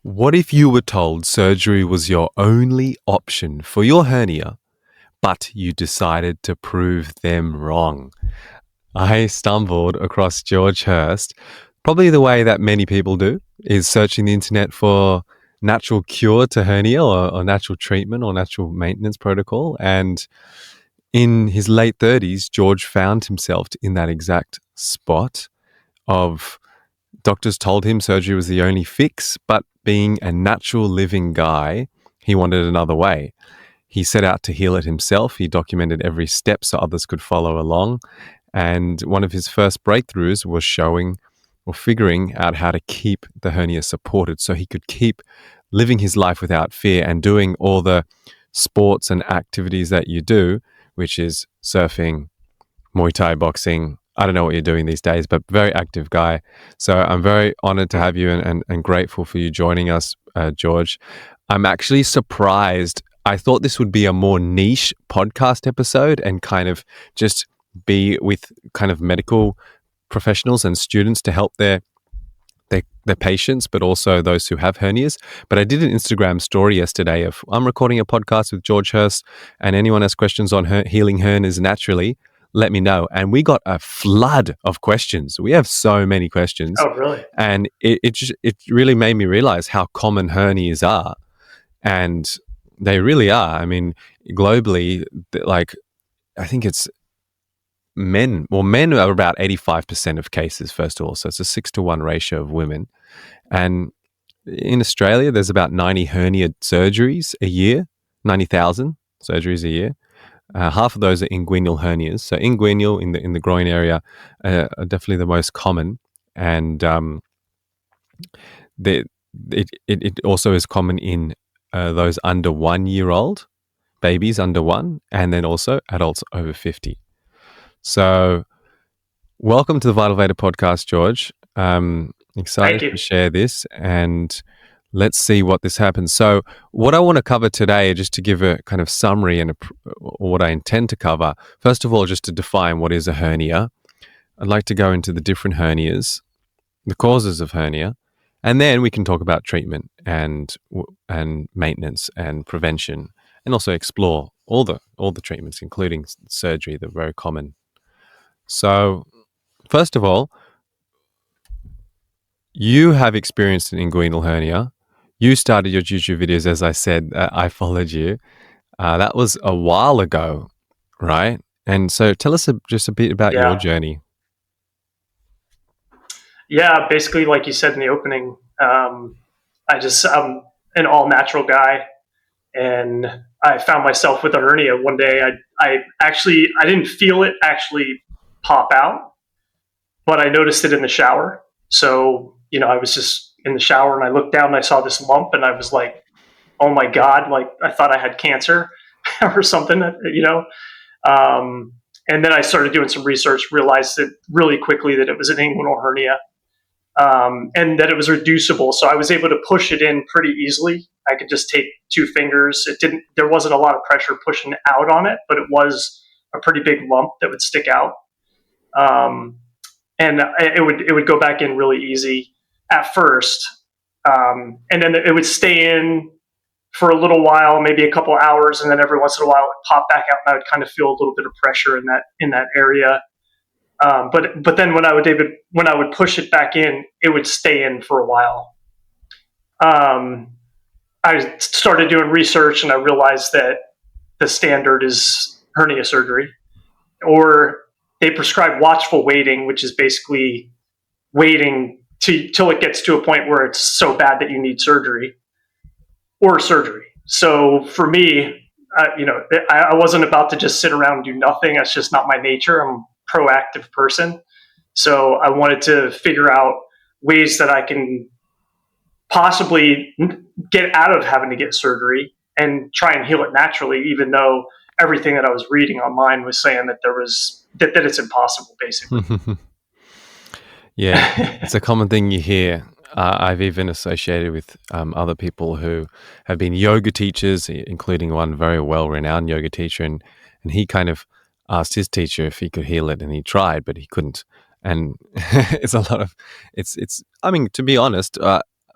What if you were told surgery was your only option for your hernia, but you decided to prove them wrong? I stumbled across George Hirst, probably the way that many people do, is searching the internet for natural cure to hernia or natural treatment or natural maintenance protocol. And in his late 30s, George found himself in that exact spot of doctors told him surgery was the only fix, but being a natural living guy, he wanted another way. He set out to heal it himself. He documented every step so others could follow along. And one of his first breakthroughs was showing or figuring out how to keep the hernia supported so he could keep living his life without fear and doing all the sports and activities that you do, which is surfing, Muay Thai, boxing. I don't know what you're doing these days, but very active guy. So I'm very honored to have you and grateful for you joining us, George. I'm actually surprised. I thought this would be a more niche podcast episode and kind of just be with kind of medical professionals and students to help their patients, but also those who have hernias. But I did an Instagram story yesterday of I'm recording a podcast with George Hirst, and anyone has questions on healing hernias naturally, let me know. And we got a flood of questions. We have so many questions. Oh, really? And it really made me realize how common hernias are. And they really are. I mean, globally, like, I think it's men. Well, men are about 85% of cases, first of all. So it's a 6-to-1 ratio of women. And in Australia, there's about 90 hernia surgeries a year, 90,000 surgeries a year. Half of those are inguinal hernias. So inguinal in the groin area are definitely the most common. And it also is common in those under 1 year old, babies under 1, and then also adults over 50. So welcome to the Vital Veda podcast, George. Excited to share this, and let's see what this happens. So what I want to cover today, just to give a kind of summary and what I intend to cover, first of all, just to define what is a hernia. I'd like to go into the different hernias, the causes of hernia, and then we can talk about treatment and maintenance and prevention, and also explore all the treatments, including surgery, the very common. So first of all, you have experienced an inguinal hernia. You started your YouTube videos, as I said. I followed you. That was a while ago, right? And so tell us just a bit about your journey. Yeah, basically, like you said in the opening, I'm an all natural guy, and I found myself with a hernia one day. I didn't feel it actually pop out, but I noticed it in the shower. So, I was just in the shower and I looked down and I saw this lump and I was like, oh my God, like I thought I had cancer or something, and then I started doing some research, realized that really quickly that it was an inguinal hernia, and that it was reducible. So I was able to push it in pretty easily. I could just take 2 fingers. There wasn't a lot of pressure pushing out on it, but it was a pretty big lump that would stick out. And it would go back in really easy at first. And then it would stay in for a little while, maybe a couple hours, and then every once in a while it would pop back out, and I would kind of feel a little bit of pressure in that area. But then when I would push it back in, it would stay in for a while. I started doing research and I realized that the standard is hernia surgery, or they prescribe watchful waiting, which is basically waiting till it gets to a point where it's so bad that you need surgery. So for me, I wasn't about to just sit around and do nothing. That's just not my nature. I'm a proactive person. So I wanted to figure out ways that I can possibly get out of having to get surgery and try and heal it naturally, even though everything that I was reading online was saying that that it's impossible, basically. Yeah, it's a common thing you hear. I've even associated with other people who have been yoga teachers, including one very well-renowned yoga teacher, and he kind of asked his teacher if he could heal it, and he tried, but he couldn't. And it's a lot of, I mean, to be honest,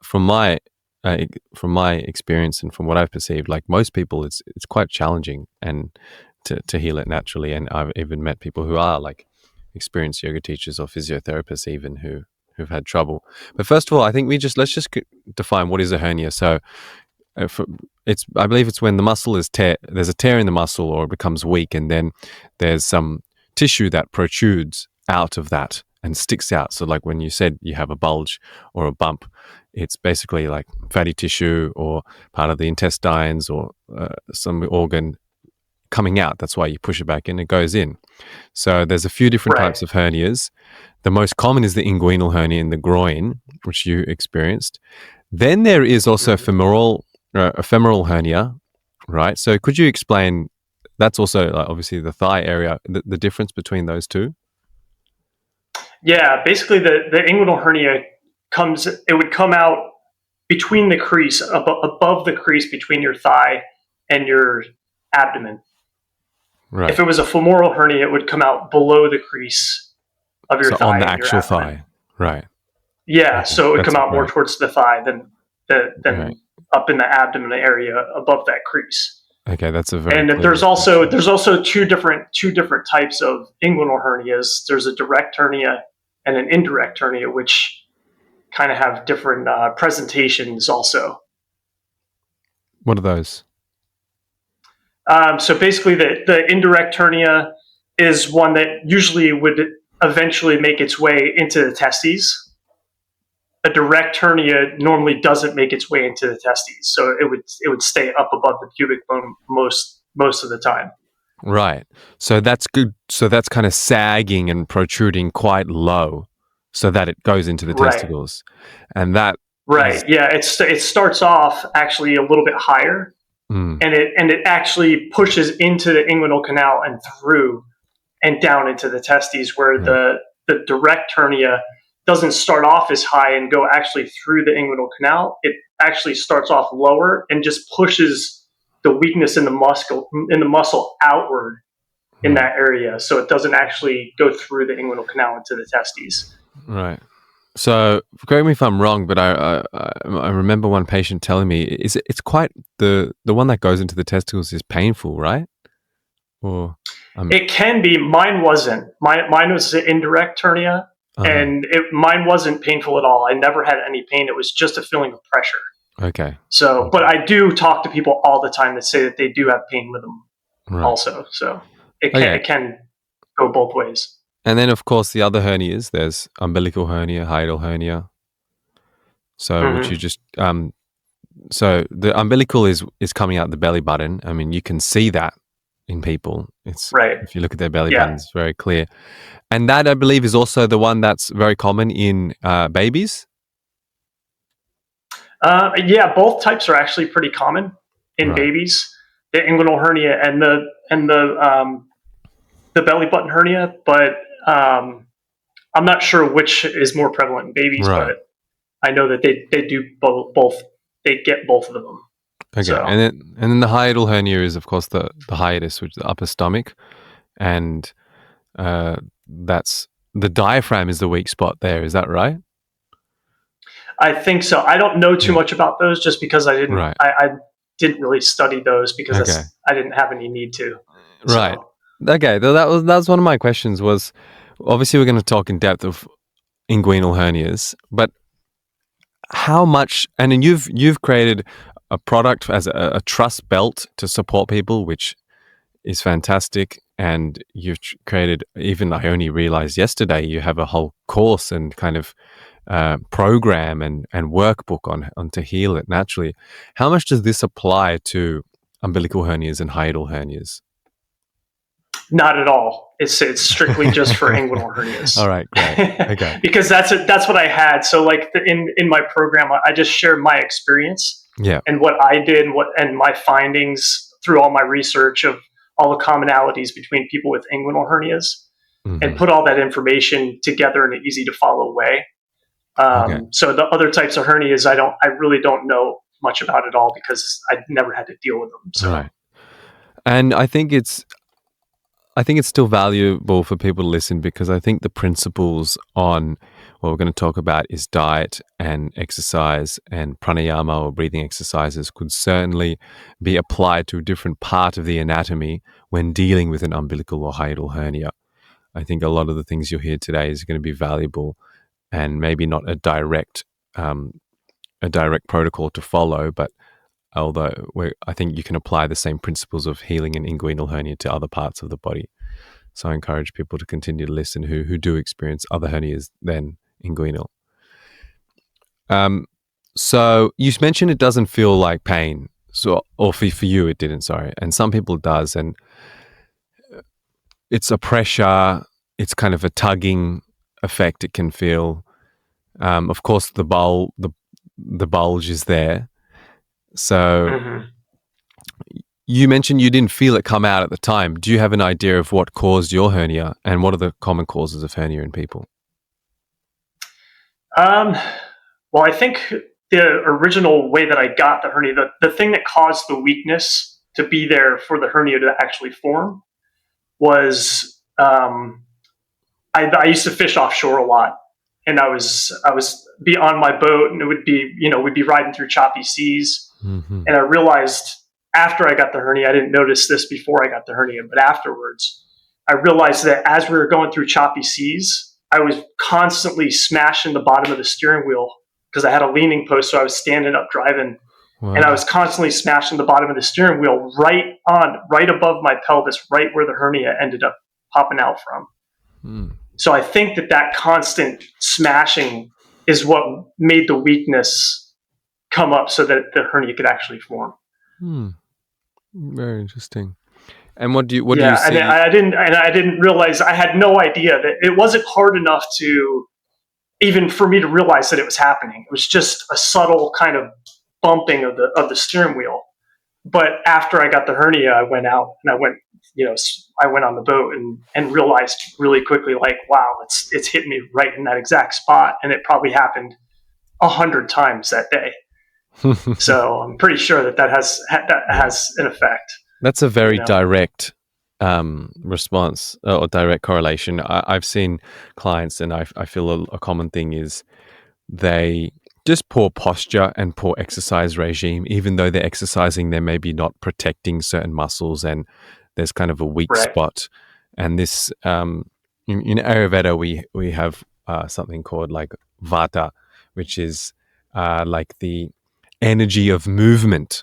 from my from my experience and from what I've perceived, like most people, it's quite challenging and to heal it naturally. And I've even met people who are like experienced yoga teachers or physiotherapists even who've had trouble. But first of all, I think let's just define what is a hernia. So I believe it's when the muscle there's a tear in the muscle or it becomes weak, and then there's some tissue that protrudes out of that and sticks out. So like when you said you have a bulge or a bump, it's basically like fatty tissue or part of the intestines or some organ coming out. That's why you push it back in, it goes in. So there's a few different Right. types of hernias. The most common is the inguinal hernia in the groin, which you experienced. Then there is also a femoral hernia, right? So could you explain, that's also obviously the thigh area, the difference between those two? Yeah, basically the inguinal hernia it would come out between the crease, above the crease between your thigh and your abdomen. Right. If it was a femoral hernia, it would come out below the crease of your So on thigh the and your actual abdomen. thigh. Right. Yeah, Okay. so it would That's come out more right. towards the thigh than Right. up in the abdomen area above that crease. Okay, that's a very And clear there's also distinction. two different types of inguinal hernias. There's a direct hernia and an indirect hernia, which kind of have different presentations also. What are those? So basically, the indirect hernia is one that usually would eventually make its way into the testes. A direct hernia normally doesn't make its way into the testes, so it would stay up above the pubic bone most of the time. Right. So that's good. So that's kind of sagging and protruding quite low so that it goes into the Right, testicles. And that is, right. Yeah, it starts off actually a little bit higher, mm, and it actually pushes into the inguinal canal and through and down into the testes, where right. the direct hernia doesn't start off as high and go actually through the inguinal canal. It actually starts off lower and just pushes the weakness in the muscle outward in Right. that area, so it doesn't actually go through the inguinal canal into the testes. Right. So correct me if I'm wrong, but I remember one patient telling me it's quite the one that goes into the testicles is painful, right? Or It can be. Mine wasn't. Mine was an indirect hernia, uh-huh. and mine wasn't painful at all. I never had any pain. It was just a feeling of pressure. Okay. So, but Okay. I do talk to people all the time that say that they do have pain with them Right. also. So Okay. it can go both ways. And then of course the other hernias, there's umbilical hernia, hiatal hernia. So which you Hmm. just so the umbilical is coming out the belly button. I mean, you can see that in people. It's Right. if you look at their belly button, Yeah. it's very clear. And that I believe is also the one that's very common in babies. Yeah. Both types are actually pretty common in Right. babies. The inguinal hernia and the belly button hernia, but I'm not sure which is more prevalent in babies. Right. But I know that they do both. They get both of them. Okay. So And then the hiatal hernia is of course the hiatus, which is the upper stomach, and that's the diaphragm is the weak spot there. Is that right? I think so. I don't know too Yeah. much about those, just because Right. I didn't really study those because Okay. I didn't have any need to. Right. So Okay. That was one of my questions. Was obviously we're going to talk in depth of inguinal hernias, but how much? And then you've created a product as a truss belt to support people, which is fantastic. And you've created, even I only realized yesterday, you have a whole course and kind of program and workbook on to heal it naturally. How much does this apply to umbilical hernias and hiatal hernias? not at all. It's strictly just for inguinal hernias. All right, great. Okay. Because that's what I had. So like in my program, I just shared my experience Yeah. and what I did and my findings through all my research of all the commonalities between people with inguinal hernias, and Hmm. put all that information together in an easy to follow way. Okay. So the other types of hernias, I really don't know much about at all because I never had to deal with them. All So right. And I think it's still valuable for people to listen because I think the principles on what we're going to talk about is diet and exercise, and pranayama or breathing exercises could certainly be applied to a different part of the anatomy when dealing with an umbilical or hiatal hernia. I think a lot of the things you'll hear today is going to be valuable, and maybe not um, a direct protocol to follow, but I think you can apply the same principles of healing an inguinal hernia to other parts of the body. So I encourage people to continue to listen who do experience other hernias than inguinal. So you mentioned it doesn't feel like pain, so or for you it didn't. Sorry, and some people it does, and it's a pressure. It's kind of a tugging effect. It can feel. Of course, the bulge is there. So Mm-hmm. you mentioned you didn't feel it come out at the time. Do you have an idea of what caused your hernia, and what are the common causes of hernia in people? Um, well, I think the original way that I got the hernia, the thing that caused the weakness to be there for the hernia to actually form was I used to fish offshore a lot, and I was be on my boat, and it would be we'd be riding through choppy seas, Mm-hmm. and I realized after I got the hernia, I didn't notice this before I got the hernia, but afterwards, I realized that as we were going through choppy seas, I was constantly smashing the bottom of the steering wheel because I had a leaning post, so I was standing up driving, and I Wow. was constantly smashing the bottom of the steering wheel right above my pelvis, right where the hernia ended up popping out from. Mm. So I think that constant smashing is what made the weakness come up so that the hernia could actually form. Hmm. Very interesting. And what do you Yeah, and see? I didn't realize, I had no idea that it wasn't hard enough to even for me to realize that it was happening. It was just a subtle kind of bumping of the steering wheel. But after I got the hernia, I went out and I went on the boat and realized really quickly, like, wow, it's hit me right in that exact spot, and it probably happened 100 times that day. So I'm pretty sure that Yeah. has an effect. That's a You very know, direct response or direct correlation. I've seen clients, and I feel a common thing is they just poor posture and poor exercise regime. Even though they're exercising, they're maybe not protecting certain muscles, and there's kind of a weak right? spot. And this in Ayurveda, we have something called like vata, which is like the energy of movement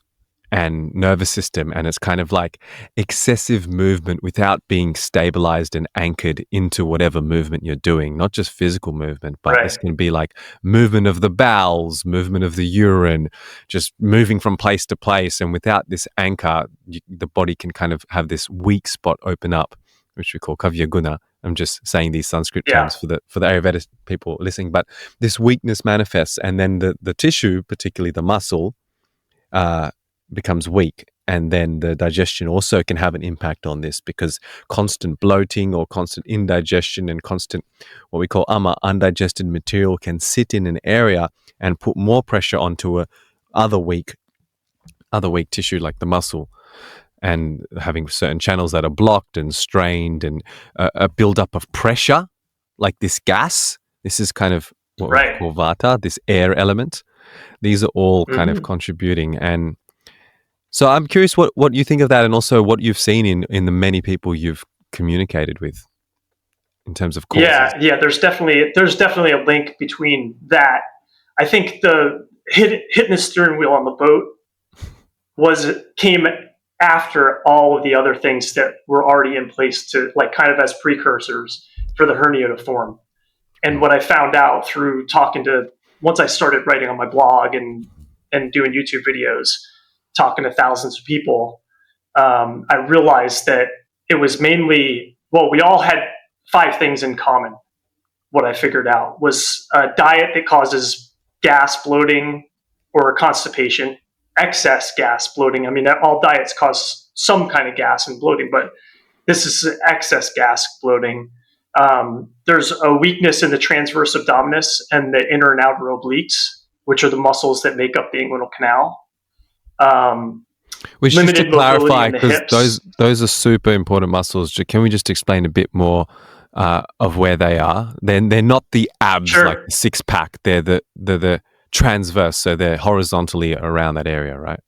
and nervous system, and it's kind of like excessive movement without being stabilized and anchored into whatever movement you're doing, not just physical movement, but this Right. can be like movement of the bowels, movement of the urine, just moving from place to place, and without this anchor the body can kind of have this weak spot open up, which we call kavya guna. I'm just saying these Sanskrit Yeah. terms for the Ayurveda people listening, but this weakness manifests, and then the tissue, particularly the muscle, uh, becomes weak. And then the digestion also can have an impact on this, because constant bloating or constant indigestion and constant what we call undigested material can sit in an area and put more pressure onto a other weak tissue like the muscle, and having certain channels that are blocked and strained, and a buildup of pressure like this gas. This is kind of what we Right. call vata, this air element. These are all kind of Hmm. contributing. And so I'm curious what you think of that, and also what you've seen in the many people you've communicated with in terms of causes. Yeah. There's definitely a link between that. I think the hitting the steering wheel on the boat was came after all of the other things that were already in place to, like, kind of as precursors for the hernia to form. And Right. what I found out through talking to, once I started writing on my blog and doing YouTube videos, talking to thousands of people, I realized that it was mainly, well, we all had 5 things in common. What I figured out was a diet that causes gas, bloating, or constipation, excess gas, bloating. I mean, all diets cause some kind of gas and bloating, but this is excess gas, bloating. There's a weakness in the transverse abdominis and the inner and outer obliques, which are the muscles that make up the inguinal canal. Um, Which, just to Limited mobility clarify, in the because those hips. those are super important muscles. Can we just explain a bit more of where they are. Then they're not the abs like Sure. the six pack. They're the transverse, so they're horizontally around that area, right?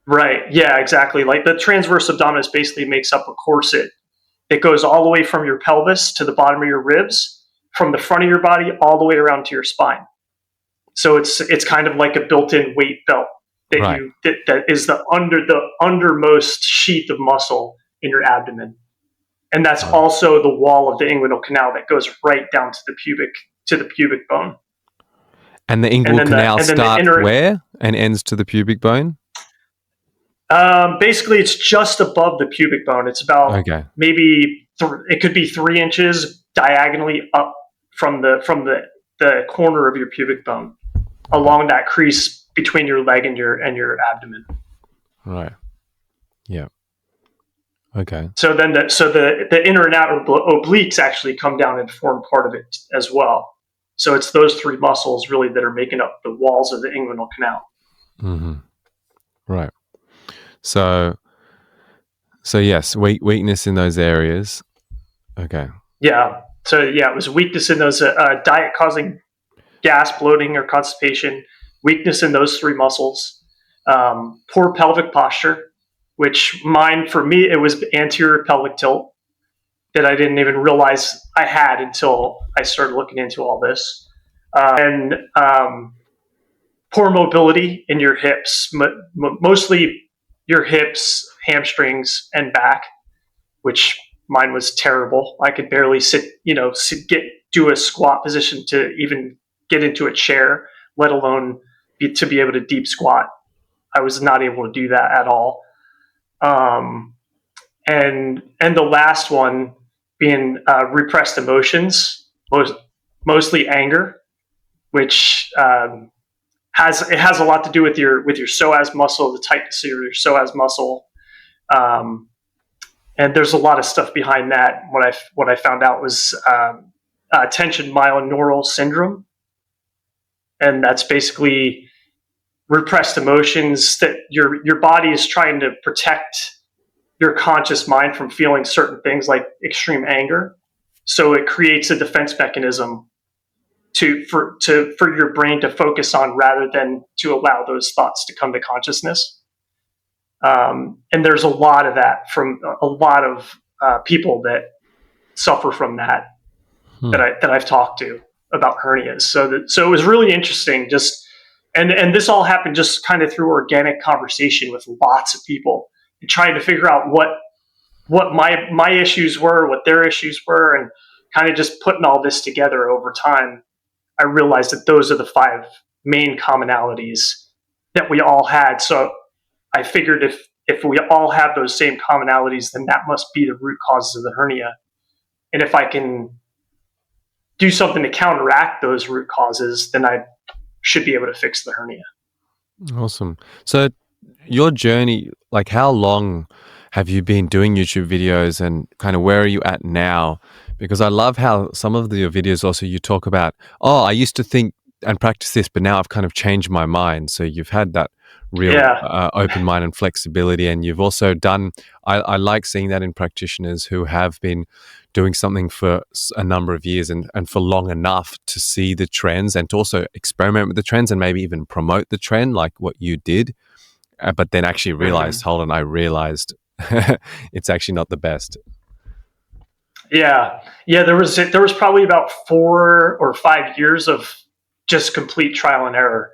Right. Yeah, exactly. Like the transverse abdominis basically makes up a corset. It goes all the way from your pelvis to the bottom of your ribs, from the front of your body all the way around to your spine. So it's kind of like a built-in weight belt Right. that is the undermost sheath of muscle in your abdomen, and that's Right. also the wall of the inguinal canal that goes right down to the pubic bone, And the and inguinal then the canal and then the starts inner. where and ends to the pubic bone. Basically, it's just above the pubic bone. It's about Okay. maybe it could be 3 inches diagonally up from the corner of your pubic bone Okay. along that crease between your leg and your abdomen. Right. Yeah. Okay. So then the inner and outer obliques actually come down and form part of it as well. So it's those three muscles really that are making up the walls of the inguinal canal. Mm-hmm. Right. So yes, weakness in those areas. Okay. Yeah. So yeah, it was weakness in those diet causing gas, bloating, or constipation. Weakness in those three muscles. Poor pelvic posture, which mine for me it was anterior pelvic tilt that I didn't even realize I had until I started looking into all this. And poor mobility in your hips, mostly your hips, hamstrings, and back, which mine was terrible. I could barely do a squat position to even get into a chair, let alone to be able to deep squat. I was not able to do that at all. Um, and the last one being repressed emotions, mostly anger, which has a lot to do with your psoas muscle, the tightness of your psoas muscle, um, and there's a lot of stuff behind that. What I found out was tension myoneural syndrome, and that's basically repressed emotions that your body is trying to protect your conscious mind from feeling certain things like extreme anger. So it creates a defense mechanism for your brain to focus on rather than to allow those thoughts to come to consciousness. And there's a lot of that from a lot of people that suffer from that Hmm. that I've talked to about hernias. So it was really interesting. Just and this all happened just kind of through organic conversation with lots of people and trying to figure out what my issues were, what their issues were, and kind of just putting all this together over time. I realized that those are the five main commonalities that we all had. So I figured if we all have those same commonalities, then that must be the root causes of the hernia. And if I can do something to counteract those root causes, then I should be able to fix the hernia. Awesome. So your journey, like how long have you been doing YouTube videos and kind of where are you at now? Because I love how some of your videos also you talk about, oh, I used to think and practice this, but now I've kind of changed my mind. So you've had that real Yeah, open mind and flexibility. And you've also done, I like seeing that in practitioners who have been doing something for a number of years and for long enough to see the trends and to also experiment with the trends and maybe even promote the trend like what you did. But then actually mm-hmm. realized, hold on, I realized it's actually not the best. yeah. There was probably about 4 or 5 years of just complete trial and error,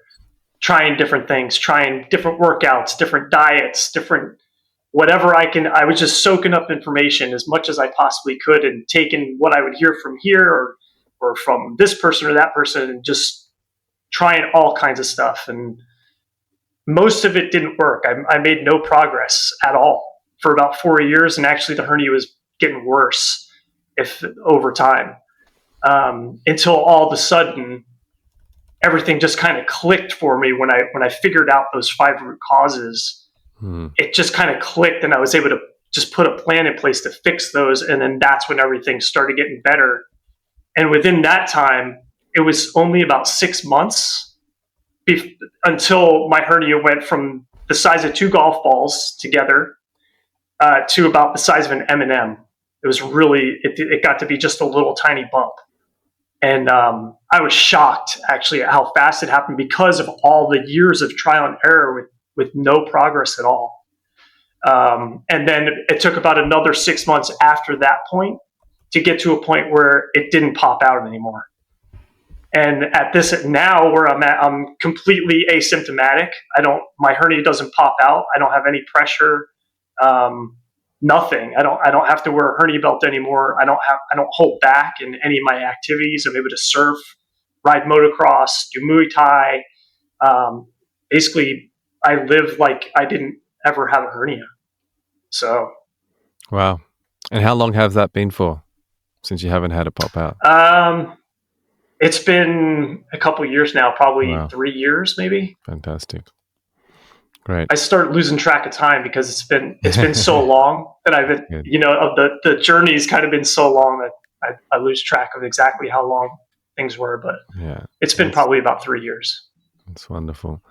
trying different things, trying different workouts, different diets, different whatever I can. I was just soaking up information as much as I possibly could and taking what I would hear from here or from this person or that person and just trying all kinds of stuff. And most of it didn't work. I made no progress at all for about 4 years. And actually the hernia was getting worse if over time, until all of a sudden everything just kind of clicked for me when I figured out those five root causes. Hmm. It just kind of clicked and I was able to just put a plan in place to fix those. And then that's when everything started getting better. And within that time, it was only about 6 months until my hernia went from the size of two golf balls together to about the size of an M&M. It was really, it got to be just a little tiny bump. And I was shocked actually at how fast it happened because of all the years of trial and error with no progress at all. And then it took about another 6 months after that point to get to a point where it didn't pop out anymore. And at this now where I'm at, I'm completely asymptomatic. My hernia doesn't pop out. I don't have any pressure. Nothing. I don't have to wear a hernia belt anymore. I don't hold back in any of my activities. I'm able to surf, ride motocross, do Muay Thai. Basically, I live like I didn't ever have a hernia. So, wow. And how long have that been for? Since you haven't had it pop out? It's been a couple of years now, probably 3 years, maybe. Fantastic. Great. I start losing track of time because it's been so long that I've been, the journey's kind of been so long that I lose track of exactly how long things were, but it's been probably about 3 years. That's wonderful.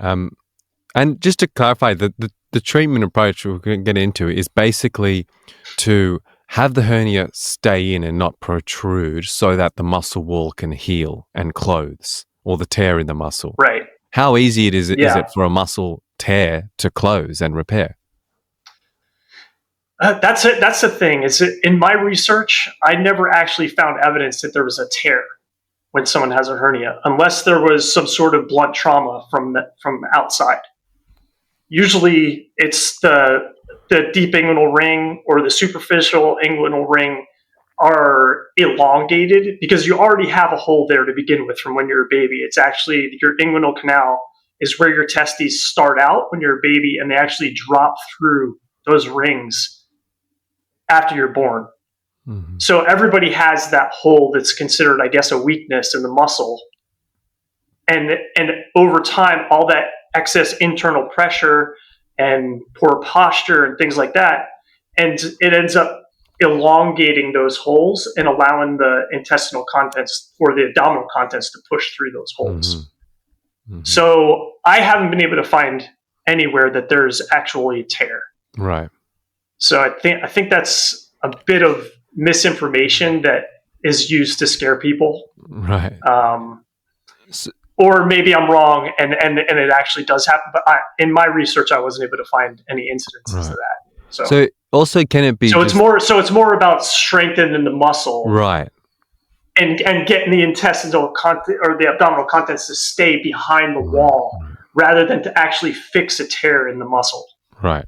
And just to clarify, the treatment approach we're going to get into is basically to have the hernia stay in and not protrude so that the muscle wall can heal and close, or the tear in the muscle. Right. How easy is it for a muscle tear to close and repair? That's it. That's the thing. In my research, I never actually found evidence that there was a tear when someone has a hernia, unless there was some sort of blunt trauma from outside. Usually, it's the deep inguinal ring or the superficial inguinal ring are elongated because you already have a hole there to begin with from when you're a baby. It's actually your inguinal canal is where your testes start out when you're a baby, and they actually drop through those rings after you're born. Mm-hmm. So everybody has that hole that's considered, I guess, a weakness in the muscle. And over time, all that excess internal pressure and poor posture and things like that, and it ends up elongating those holes and allowing the intestinal contents or the abdominal contents to push through those holes. Mm-hmm. Mm-hmm. So I haven't been able to find anywhere that there's actually tear. Right. So I think that's a bit of misinformation that is used to scare people. Right. Or maybe I'm wrong and it actually does happen. But in my research, I wasn't able to find any incidences of that. So also, can it be? So it's more about strengthening the muscle, right? And getting the intestinal content or the abdominal contents to stay behind the wall, rather than to actually fix a tear in the muscle. Right.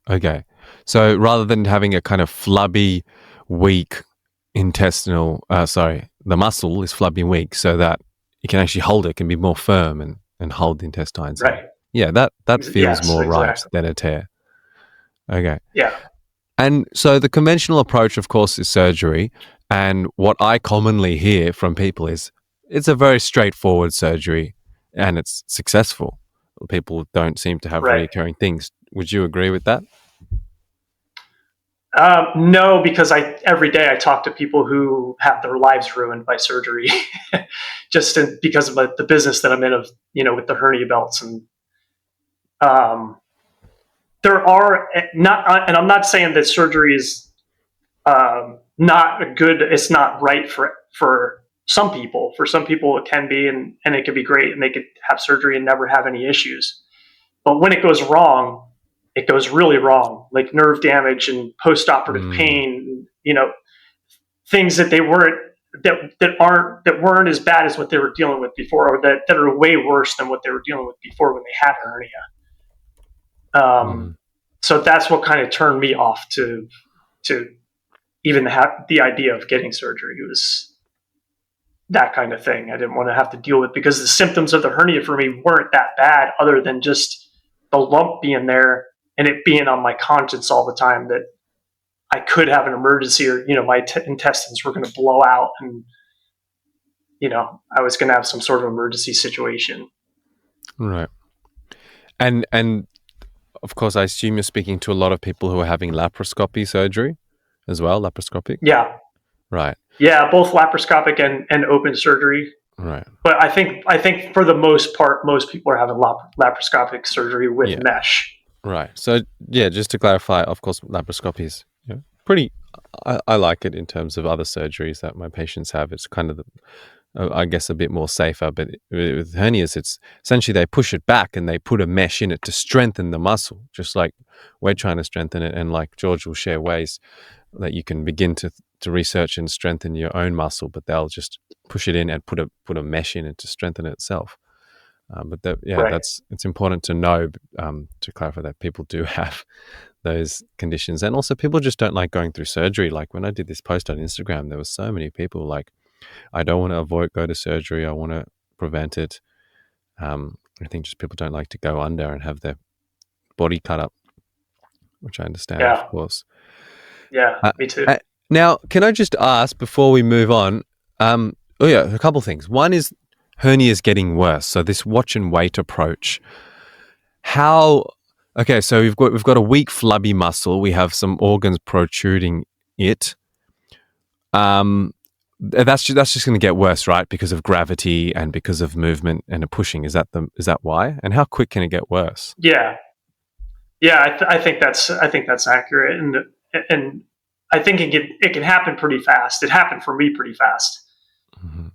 Okay. So rather than having a kind of flubby, weak intestinal, the muscle is flubby and weak, so that you can actually hold it, can be more firm and hold the intestines. Right. Yeah, that feels more right than a tear. Okay. Yeah. And so the conventional approach, of course, is surgery. And what I commonly hear from people is it's a very straightforward surgery and it's successful. People don't seem to have recurring things. Would you agree with that? No, because every day I talk to people who have their lives ruined by surgery, just because of the business that I'm in with the hernia belts. And there are not, and I'm not saying that surgery is not a good. It's not right for some people. For some people, it can be, and it can be great, and they could have surgery and never have any issues. But when it goes wrong, it goes really wrong, like nerve damage and post-operative pain, things that they weren't, that weren't as bad as what they were dealing with before, or that are way worse than what they were dealing with before when they had hernia. So that's what kind of turned me off to even have the idea of getting surgery. It was that kind of thing I didn't want to have to deal with, because the symptoms of the hernia for me weren't that bad, other than just the lump being there and it being on my conscience all the time, that I could have an emergency, or, my intestines were going to blow out, and, I was going to have some sort of emergency situation. Right. And of course, I assume you're speaking to a lot of people who are having laparoscopy surgery as well, laparoscopic? Yeah. Right. Yeah, both laparoscopic and open surgery. Right. But I think for the most part, most people are having laparoscopic surgery with mesh. Right. So, just to clarify, of course, laparoscopy is pretty. I like it in terms of other surgeries that my patients have. It's kind of I guess a bit more safer, but with hernias, it's essentially they push it back and they put a mesh in it to strengthen the muscle, just like we're trying to strengthen it. And like George will share ways that you can begin to research and strengthen your own muscle, but they'll just push it in and put a mesh in it to strengthen it itself. Right. It's important to know, to clarify, that people do have those conditions, and also people just don't like going through surgery. Like when I did this post on Instagram, there were so many people like, I don't want to go to surgery. I want to prevent it. I think just people don't like to go under and have their body cut up, which I understand, of Yeah. course. Yeah. Uh, Me too. uh, Now, can I just ask before we move on? A couple things. One is hernias getting worse. So this watch and wait approach. How? Okay, so we've got a weak flubby muscle. We have some organs protruding it. That's just going to get worse, right? Because of gravity and because of movement and the pushing. Is that why? And how quick can it get worse? Yeah. Yeah. I think that's accurate, and I think it can happen pretty fast. It happened for me pretty fast.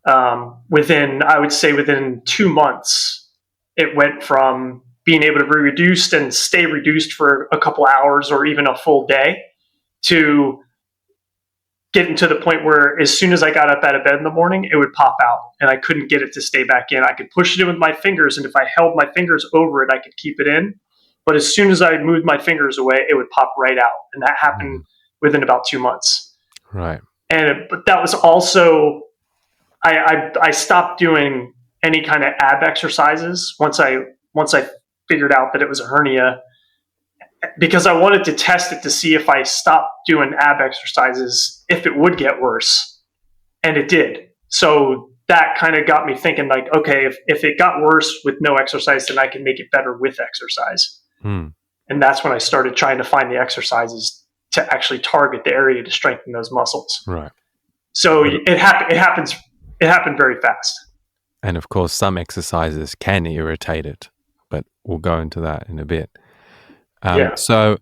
I would say within 2 months, it went from being able to be reduced and stay reduced for a couple hours or even a full day to getting to the point where as soon as I got up out of bed in the morning, it would pop out and I couldn't get it to stay back in. I could push it in with my fingers, and if I held my fingers over it, I could keep it in. But as soon as I moved my fingers away, it would pop right out. And that happened within about 2 months. Right. But that was also, I stopped doing any kind of ab exercises once I figured out that it was a hernia, because I wanted to test it to see if I stopped doing ab exercises, if it would get worse. And it did. So that kind of got me thinking, like, okay, if it got worse with no exercise, then I can make it better with exercise. And that's when I started trying to find the exercises to actually target the area to strengthen those muscles. Right. So it happened very fast. And of course, some exercises can irritate it, but we'll go into that in a bit. So,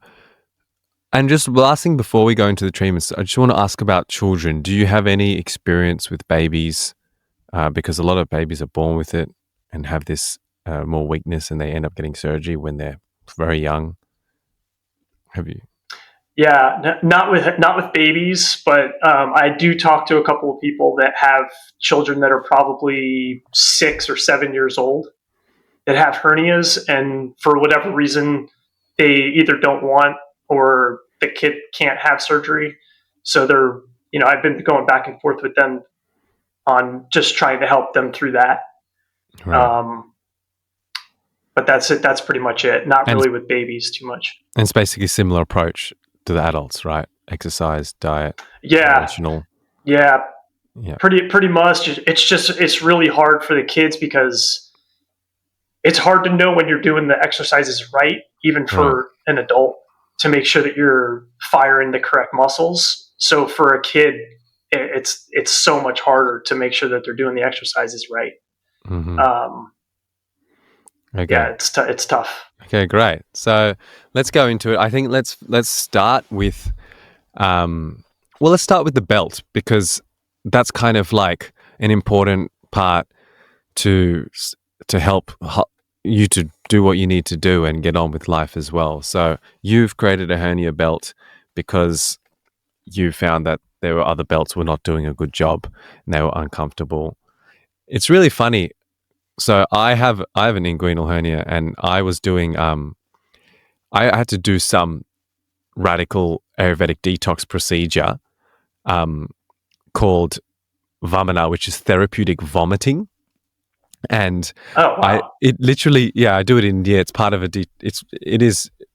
and just last thing before we go into the treatments, I just want to ask about children. Do you have any experience with babies? Because a lot of babies are born with it and have this more weakness, and they end up getting surgery when they're very young. Have you? Yeah, not with babies, but I do talk to a couple of people that have children that are probably 6 or 7 years old that have hernias, and for whatever reason, they either don't want or the kid can't have surgery. So I've been going back and forth with them on just trying to help them through that. Right. But that's it. That's pretty much it. Not really with babies too much. And it's basically a similar approach to the adults, right? Exercise, diet, nutritional. Yeah. Pretty much. It's really hard for the kids because it's hard to know when you're doing the exercises right, even for an adult, to make sure that you're firing the correct muscles. So for a kid, it's so much harder to make sure that they're doing the exercises right. Okay. Yeah, it's tough. Okay, great. So let's go into it. I think let's start with, let's start with the belt, because that's kind of like an important part to help you to do what you need to do and get on with life as well. So you've created a hernia belt because you found that there were other belts were not doing a good job and they were uncomfortable. It's really funny. So I have an inguinal hernia, and I was doing I had to do some radical Ayurvedic detox procedure called vamana, which is therapeutic vomiting. And it literally, I do it in India. It's part of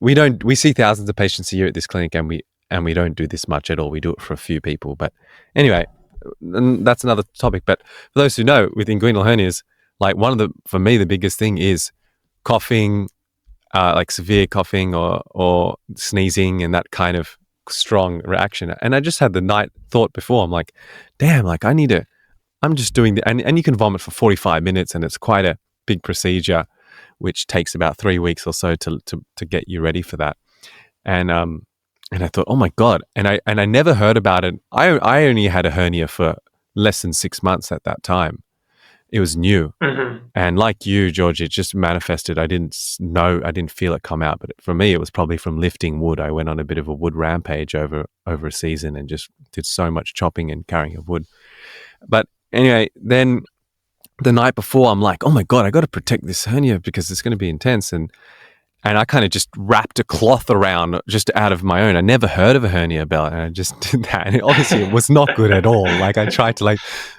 we see thousands of patients a year at this clinic, and we don't do this much at all. We do it for a few people, but anyway, that's another topic. But for those who know, with inguinal hernias, like for me, the biggest thing is coughing, like severe coughing or sneezing, and that kind of strong reaction. And I just had the night thought before, I'm like, damn, like I'm just doing and you can vomit for 45 minutes, and it's quite a big procedure, which takes about 3 weeks or so to get you ready for that. And And I thought, oh my God. And I never heard about it. I only had a hernia for less than 6 months at that time. It was new. Mm-hmm. And like you, George, it just manifested. I didn't know, I didn't feel it come out. But for me, it was probably from lifting wood. I went on a bit of a wood rampage over a season and just did so much chopping and carrying of wood. But anyway, then the night before, I'm like, oh my God, I got to protect this hernia because it's going to be intense. And I kind of just wrapped a cloth around just out of my own. I never heard of a hernia belt, and I just did that. And obviously, it was not good at all. Like I tried to wrap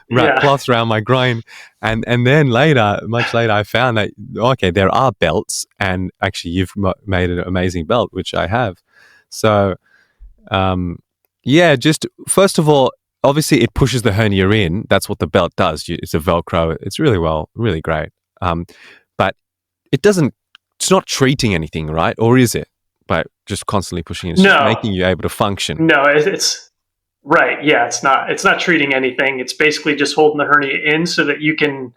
Yeah. cloths around my groin, and then later, much later, I found that okay, there are belts, and actually, you've made an amazing belt, which I have. So, yeah, just first of all, obviously, it pushes the hernia in. That's what the belt does. It's a Velcro. It's really great. But it doesn't. It's not treating anything, right? Or is it? By just constantly pushing it, it's just No, making you able to function. no, it's right. Yeah, it's not. It's not treating anything. It's basically just holding the hernia in so that you can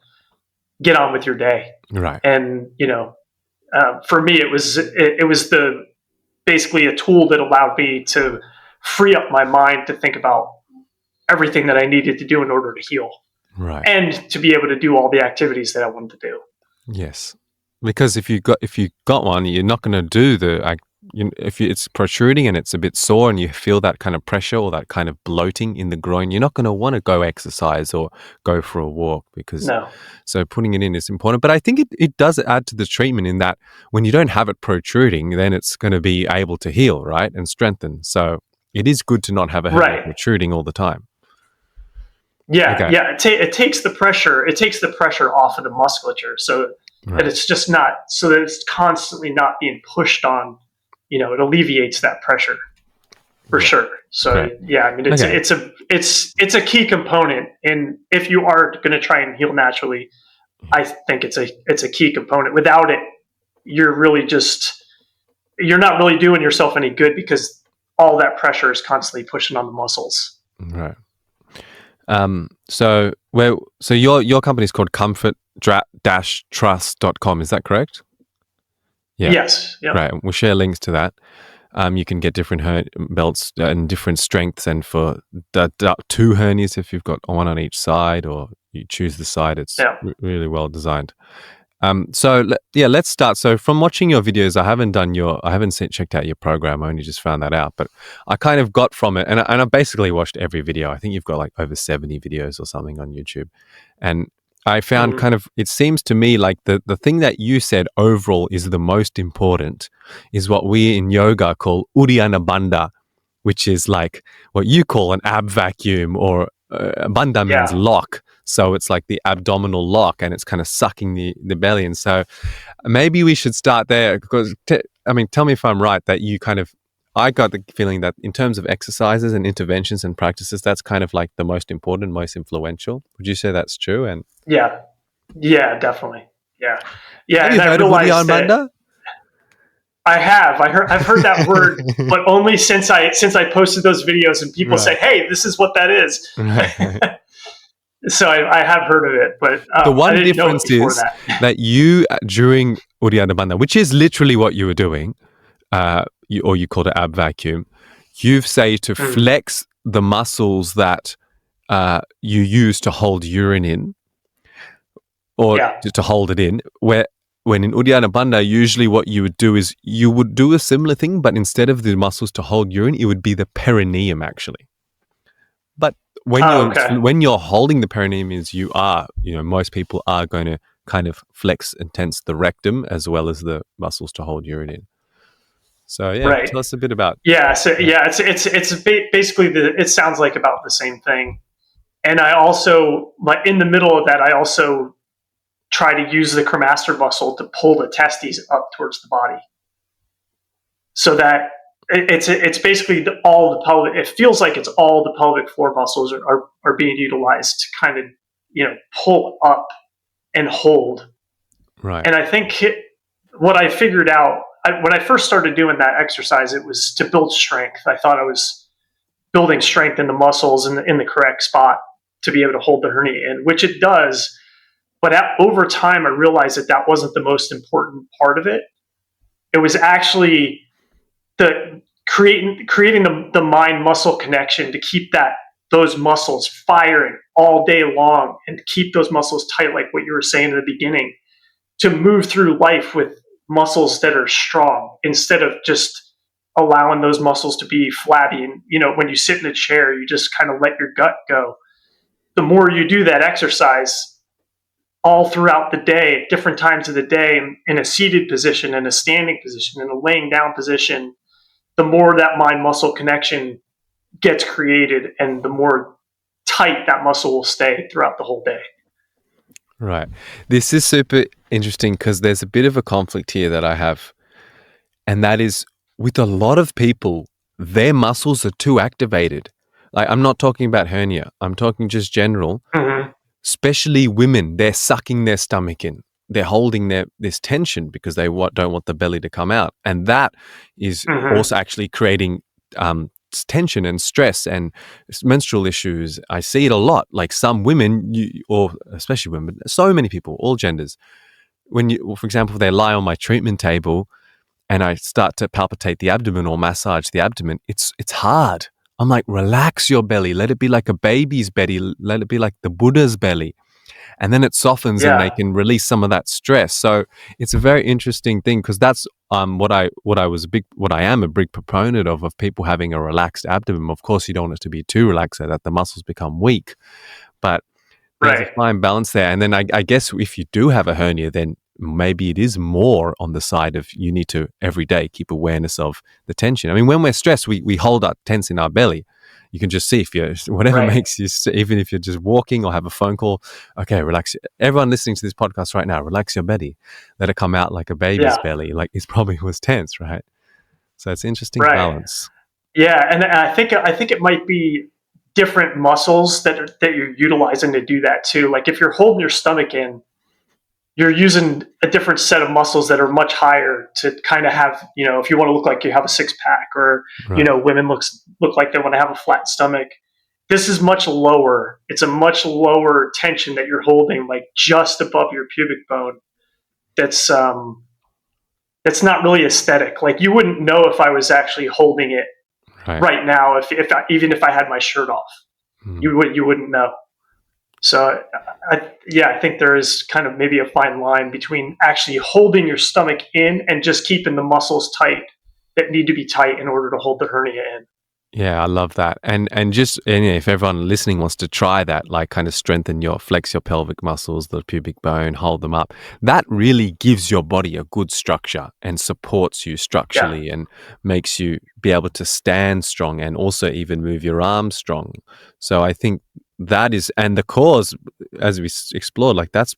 get on with your day. Right. And for me, it was the basically a tool that allowed me to free up my mind to think about everything that I needed to do in order to heal Right. and to be able to do all the activities that I wanted to do. Yes. Because if you got one, you're not going to do if it's protruding and it's a bit sore and you feel that kind of pressure or that kind of bloating in the groin, you're not going to want to go exercise or go for a walk No. so putting it in is important. But I think it does add to the treatment in that when you don't have it protruding, then it's going to be able to heal, right, and strengthen. So it is good to not have a hernia protruding all the time. Yeah, Okay. yeah. It takes the pressure. It takes the pressure off of the musculature, so that it's just not, so that it's constantly not being pushed on. It alleviates that pressure for sure. So yeah, I mean, it's a key component, and if you are going to try and heal naturally, I think it's a key component. Without it, you're not really doing yourself any good because all that pressure is constantly pushing on the muscles. Right. So your company is called comfort-trust.com. Is that correct? Yeah. Yes. Yep. Right. We'll share links to that. You can get different belts and different strengths, and for two hernias if you've got one on each side, or you choose the side. It's really well designed. Let's start. So from watching your videos, I haven't checked out your program. I only just found that out, but I kind of got from it, and I basically watched every video. I think you've got like over 70 videos or something on YouTube, and I found it seems to me like the thing that you said overall is the most important is what we in yoga call Uddiyana Bandha, which is like what you call an ab vacuum, or bandha means lock. So it's like the abdominal lock, and it's kind of sucking the belly. And so maybe we should start there, because, tell me if I'm right, that I got the feeling that in terms of exercises and interventions and practices, that's kind of like the most important, most influential. Would you say that's true? And yeah, definitely. Yeah. Have you heard of Uddiyana Bandha? I have. I've heard that word, but only since I posted those videos and people say, "Hey, this is what that is." Right. So I have heard of it, but the one difference is that you during Uddiyana Bandha, which is literally what you were doing, you called it ab vacuum. You say to flex the muscles that you use to hold urine in, or to hold it in. When in Uddiyana Bandha, usually what you would do is you would do a similar thing, but instead of the muscles to hold urine, it would be the perineum actually. But when you're holding the perineum, is most people are going to kind of flex and tense the rectum as well as the muscles to hold urine in. So tell us a bit about. It's basically it sounds like about the same thing. And I also, like in the middle of that, I also try to use the cremaster muscle to pull the testes up towards the body, so that it's basically all the pelvic. It feels like it's all the pelvic floor muscles are being utilized to kind of pull up and hold. Right. And I think what I figured out when I first started doing that exercise, it was to build strength. I thought I was building strength in the muscles in the correct spot to be able to hold the hernia in, which it does. But over time, I realized that wasn't the most important part of it. It was actually creating the mind muscle connection to keep those muscles firing all day long and keep those muscles tight, like what you were saying in the beginning, to move through life with muscles that are strong instead of just allowing those muscles to be flabby. And when you sit in a chair, you just kind of let your gut go. The more you do that exercise all throughout the day, at different times of the day, in a seated position, in a standing position, in a laying down position, the more that mind muscle connection gets created and the more tight that muscle will stay throughout the whole day. Right. This is super interesting because there's a bit of a conflict here that I have. And that is, with a lot of people, their muscles are too activated. Like, I'm not talking about hernia. I'm talking just general. Mm-hmm. Especially women, they're sucking their stomach in. They're holding this tension because they don't want the belly to come out. And that is also actually creating tension and stress and menstrual issues. I see it a lot. Like some women, or especially women, so many people, all genders, for example, they lie on my treatment table and I start to palpitate the abdomen or massage the abdomen, it's hard. I'm like, relax your belly. Let it be like a baby's belly. Let it be like the Buddha's belly. And then it softens and they can release some of that stress. So it's a very interesting thing because that's what I am a big proponent of people having a relaxed abdomen. Of course, you don't want it to be too relaxed so that the muscles become weak. But there's a fine balance there. And then I guess if you do have a hernia, then maybe it is more on the side of you need to every day keep awareness of the tension. I mean, when we're stressed, we hold up tense in our belly. You can just see if you're, whatever makes you, even if you're just walking or have a phone call, okay, relax. Everyone listening to this podcast right now, relax your belly. Let it come out like a baby's belly. Like it probably was tense, right? So it's interesting balance. Yeah. And I think it might be different muscles that you're utilizing to do that too. Like if you're holding your stomach in, you're using a different set of muscles that are much higher to kind of have, if you want to look like you have a six pack or, women look like they want to have a flat stomach. This is much lower. It's a much lower tension that you're holding, like just above your pubic bone. That's not really aesthetic. Like you wouldn't know if I was actually holding it right now. Even if I had my shirt off, you wouldn't know. So, I think there is kind of maybe a fine line between actually holding your stomach in and just keeping the muscles tight that need to be tight in order to hold the hernia in. Yeah, I love that. And if everyone listening wants to try that, like kind of flex your pelvic muscles, the pubic bone, hold them up, that really gives your body a good structure and supports you structurally and makes you be able to stand strong and also even move your arms strong. So I think that is, and the cause, as we explored, like that's,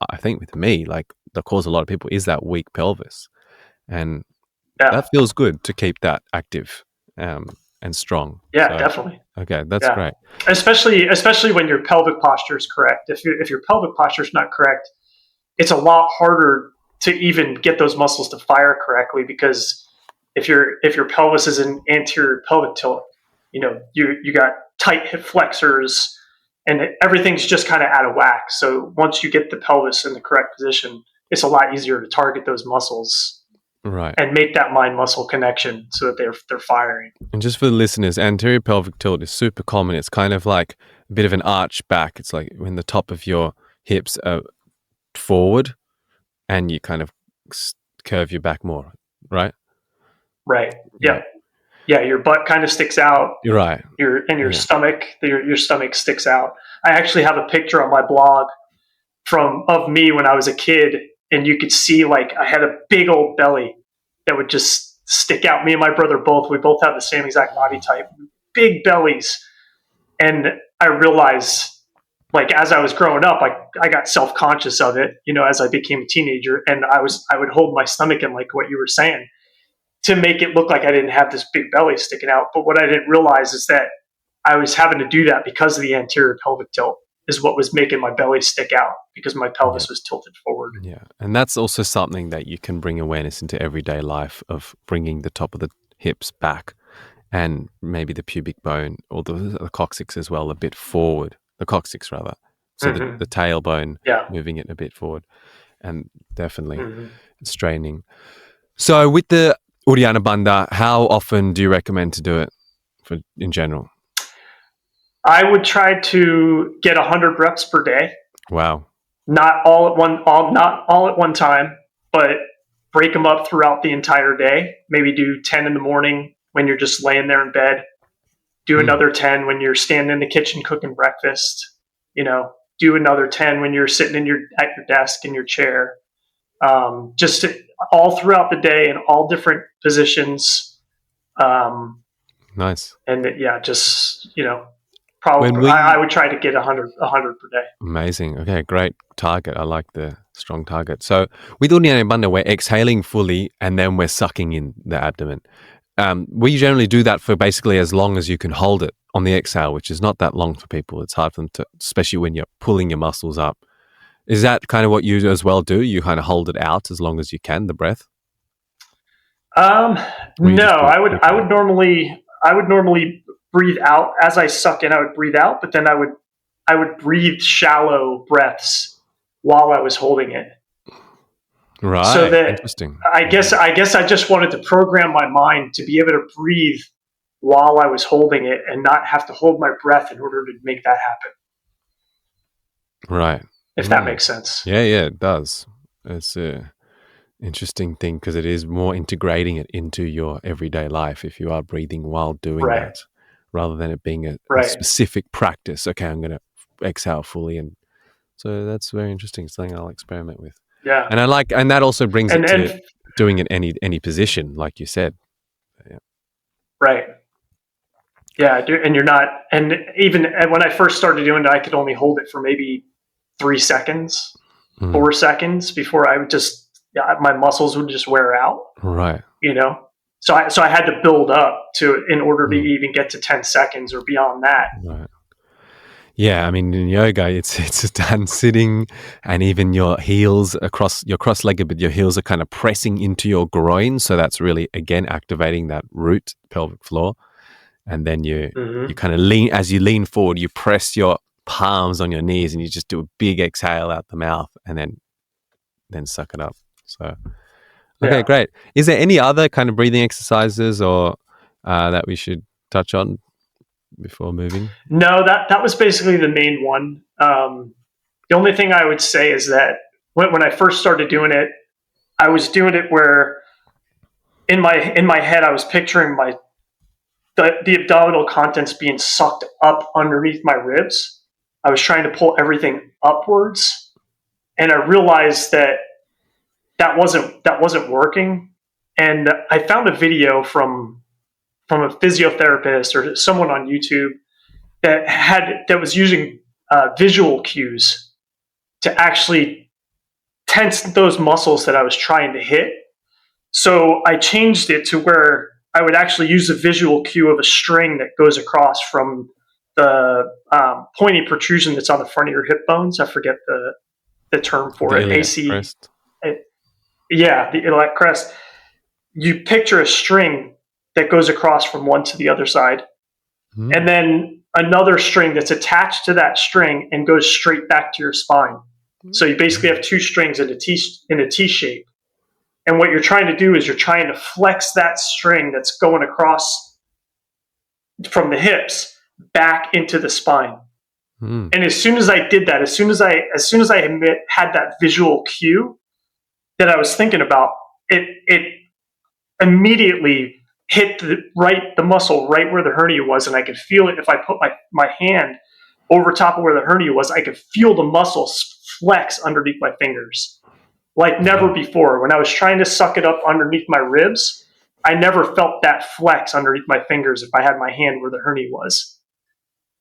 I think with me, like the cause of a lot of people is that weak pelvis. And that feels good to keep that active and strong. Yeah, so, definitely. Okay, that's great. Especially when your pelvic posture is correct. If your pelvic posture is not correct, it's a lot harder to even get those muscles to fire correctly because if your pelvis is an anterior pelvic tilt, you got tight hip flexors and everything's just kind of out of whack. So once you get the pelvis in the correct position, it's a lot easier to target those muscles, and make that mind muscle connection so that they're firing. And just for the listeners, anterior pelvic tilt is super common. It's kind of like a bit of an arch back. It's like when the top of your hips are forward, and you kind of curve your back more, right? Right. Yeah. Yeah, your butt kind of sticks out. You're right. Your stomach, your stomach sticks out. I actually have a picture on my blog of me when I was a kid, and you could see like I had a big old belly that would just stick out. Me and my brother we both have the same exact body type, big bellies. And I realized, like as I was growing up, I got self-conscious of it, as I became a teenager, and I would hold my stomach in, like what you were saying, to make it look like I didn't have this big belly sticking out. But what I didn't realize is that I was having to do that because of the anterior pelvic tilt is what was making my belly stick out because my pelvis was tilted forward. Yeah. And that's also something that you can bring awareness into everyday life of bringing the top of the hips back and maybe the pubic bone or the coccyx as well a bit forward, the coccyx rather. So the tailbone, moving it a bit forward and definitely straining. So with the Uddiyana Bandha, how often do you recommend to do it in general? I would try to get 100 reps per day. Wow. Not not all at one time, but break them up throughout the entire day. Maybe do 10 in the morning when you're just laying there in bed. Do another 10 when you're standing in the kitchen cooking breakfast. Do another 10 when you're sitting at your desk in your chair. Just all throughout the day in all different positions. Nice. And probably I would try to get 100 per day. Amazing. Okay, great target. I like the strong target. So with Uddiyana Bandha, we're exhaling fully and then we're sucking in the abdomen. We generally do that for basically as long as you can hold it on the exhale, which is not that long for people. It's hard for them to, especially when you're pulling your muscles up. Is that kind of what you as well do? You kind of hold it out as long as you can, the breath? No, I would normally breathe out as I suck in. I would breathe out, but then I would breathe shallow breaths while I was holding it. Right. So that interesting. I guess I just wanted to program my mind to be able to breathe while I was holding it and not have to hold my breath in order to make that happen. Right. If that makes sense. Yeah, it does. It's a interesting thing because it is more integrating it into your everyday life if you are breathing while doing that, rather than it being a specific practice. Okay, I'm going to exhale fully, and so that's very interesting. Something I'll experiment with. Yeah, and that also brings it to doing it any position, like you said. Yeah. Right. Yeah, and you're not. And even when I first started doing it, I could only hold it for maybe 3 seconds, 4 seconds before I would my muscles would just wear out. Right. So I had to build up in order to even get to 10 seconds or beyond that. Right. Yeah, I mean, in yoga, it's done sitting, and even your heels you're cross-legged, but your heels are kind of pressing into your groin. So that's really, again, activating that root pelvic floor. And then you kind of lean, as you lean forward, you press your palms on your knees and you just do a big exhale out the mouth and then suck it up. So, okay, great. Is there any other kind of breathing exercises or that we should touch on before moving? No, that was basically the main one. The only thing I would say is that when I first started doing it, I was doing it where in my head I was picturing the abdominal contents being sucked up underneath my ribs. I was trying to pull everything upwards, and I realized that wasn't working. And I found a video from a physiotherapist or someone on YouTube that was using visual cues to actually tense those muscles that I was trying to hit. So I changed it to where I would actually use a visual cue of a string that goes across from the pointy protrusion that's on the front of your hip bones. I forget the term for it. AC. Crest. The iliac crest. You picture a string that goes across from one to the other side, and then another string that's attached to that string and goes straight back to your spine. So you basically have two strings in a T shape. And what you're trying to do is you're trying to flex that string that's going across from the hips back into the spine. And as soon as I did that, as soon as I had that visual cue that I was thinking about, it immediately hit the muscle right where the hernia was, and I could feel it. If I put my hand over top of where the hernia was, I could feel the muscles flex underneath my fingers like never before. When I was trying to suck it up underneath my ribs, I never felt that flex underneath my fingers if I had my hand where the hernia was.